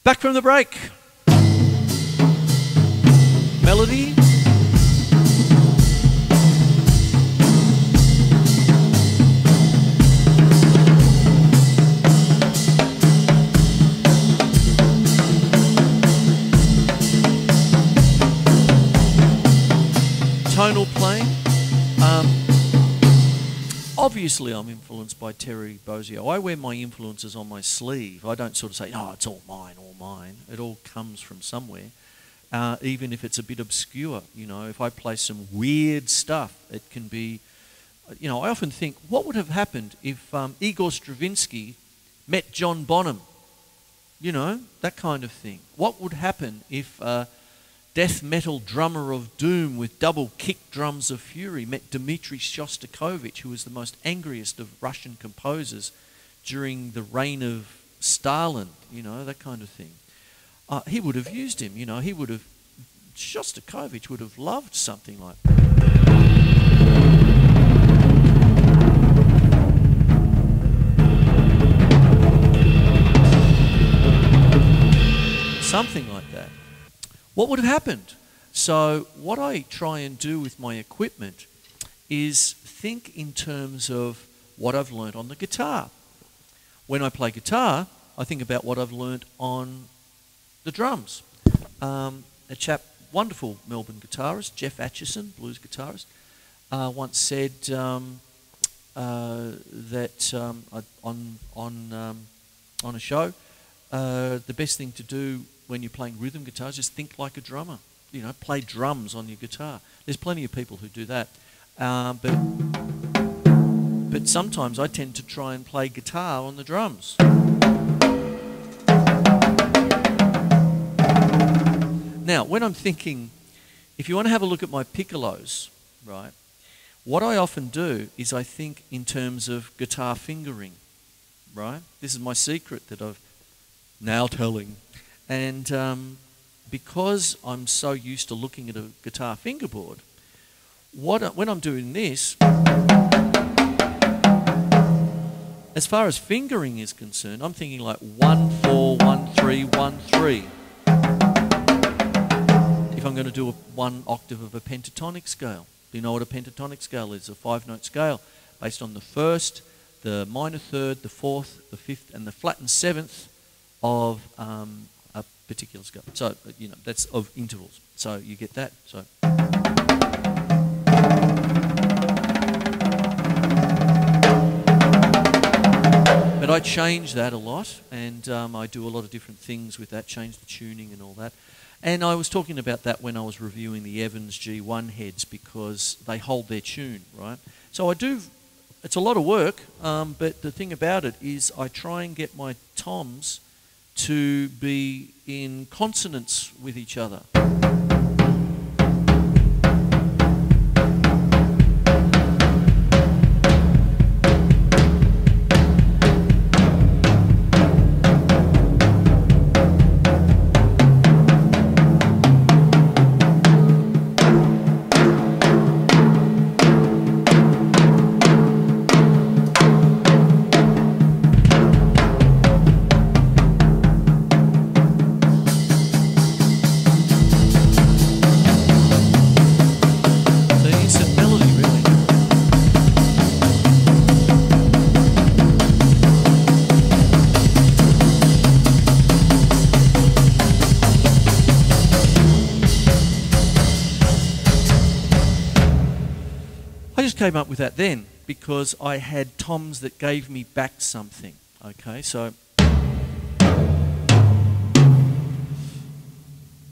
Back from the break. Melody. Tonal playing. Obviously, I'm influenced by Terry Bozzio. I wear my influences on my sleeve. I don't sort of say, oh, it's all mine, all mine. It all comes from somewhere, even if it's a bit obscure. You know, if I play some weird stuff, it can be, you know, I often think, what would have happened if Igor Stravinsky met John Bonham? You know, that kind of thing. What would happen if death metal drummer of doom with double kick drums of fury met Dmitri Shostakovich, who was the most angriest of Russian composers during the reign of Stalin, you know, that kind of thing. He would have used him, you know, Shostakovich would have loved something like that. Something like that. What would have happened? So what I try and do with my equipment is think in terms of what I've learnt on the guitar. When I play guitar, I think about what I've learnt on the drums. A chap, wonderful Melbourne guitarist, Jeff Atchison, blues guitarist, once said that on a show, the best thing to do when you're playing rhythm guitar, just think like a drummer. You know, play drums on your guitar. There's plenty of people who do that. But sometimes I tend to try and play guitar on the drums. Now, when I'm thinking, if you want to have a look at my piccolos, right, what I often do is I think in terms of guitar fingering, right? This is my secret that I've now telling. And because I'm so used to looking at a guitar fingerboard, when I'm doing this, as far as fingering is concerned, I'm thinking like 1, 4, 1, 3, 1, 3. If I'm going to do one octave of a pentatonic scale. Do you know what a pentatonic scale is? A 5-note scale based on the first, the minor third, the fourth, the fifth, and the flattened seventh of a particular scale. So, you know, that's of intervals. So you get that. So. But I change that a lot, and I do a lot of different things with that, change the tuning and all that. And I was talking about that when I was reviewing the Evans G1 heads, because they hold their tune, right? So I do, it's a lot of work, but the thing about it is I try and get my toms to be in consonance with each other. Came up with that then because I had toms that gave me back something. Okay, so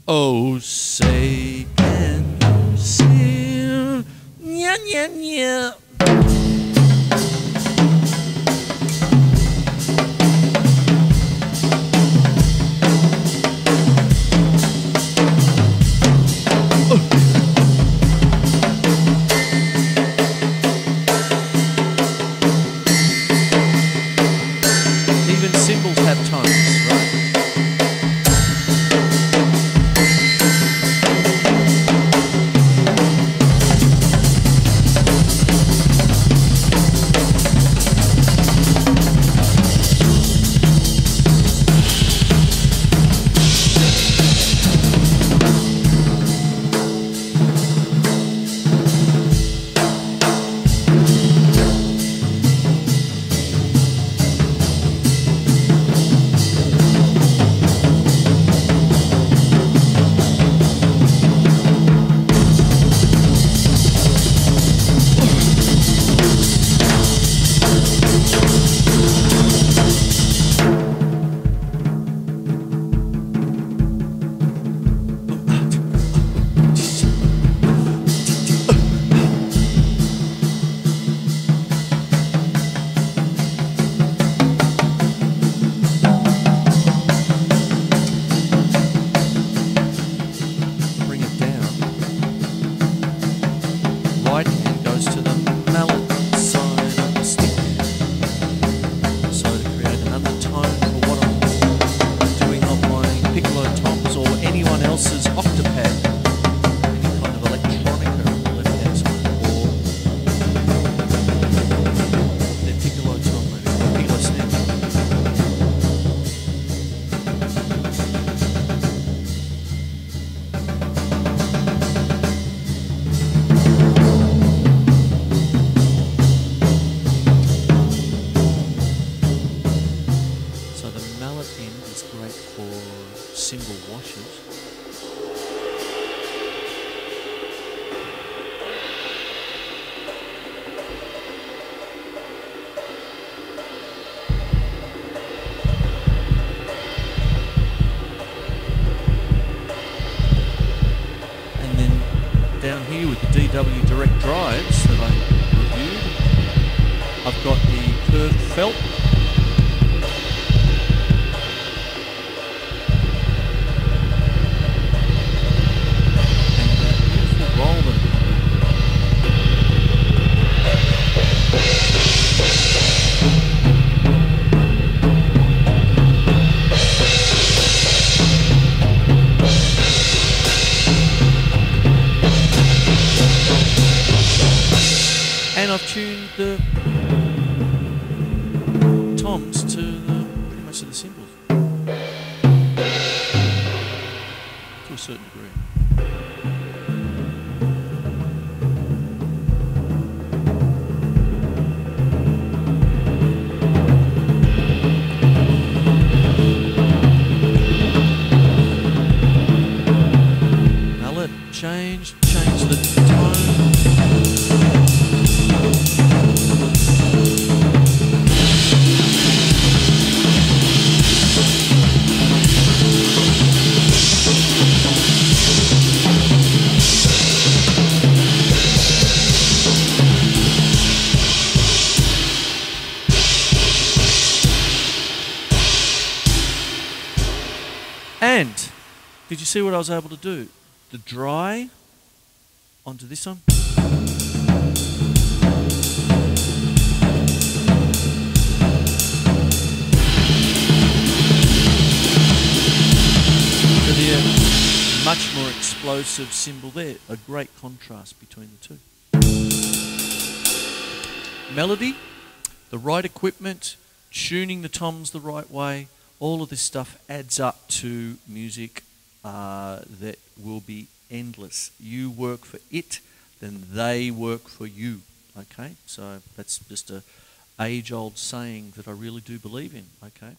oh, say can you see? Nya nya nya. Cymbals have tones, right? make for cymbal washers. And then down here with the DW Direct Drives that I reviewed, I've got the curved felt. And I've tuned the toms to pretty much to the cymbals to a certain degree. Now let it change the tone. And did you see what I was able to do? The dry onto this one. So the much more explosive cymbal there. A great contrast between the two. Melody, the right equipment, tuning the toms the right way, all of this stuff adds up to music that will be endless. You work for it, then they work for you. Okay, so that's just a age-old saying that I really do believe in. Okay.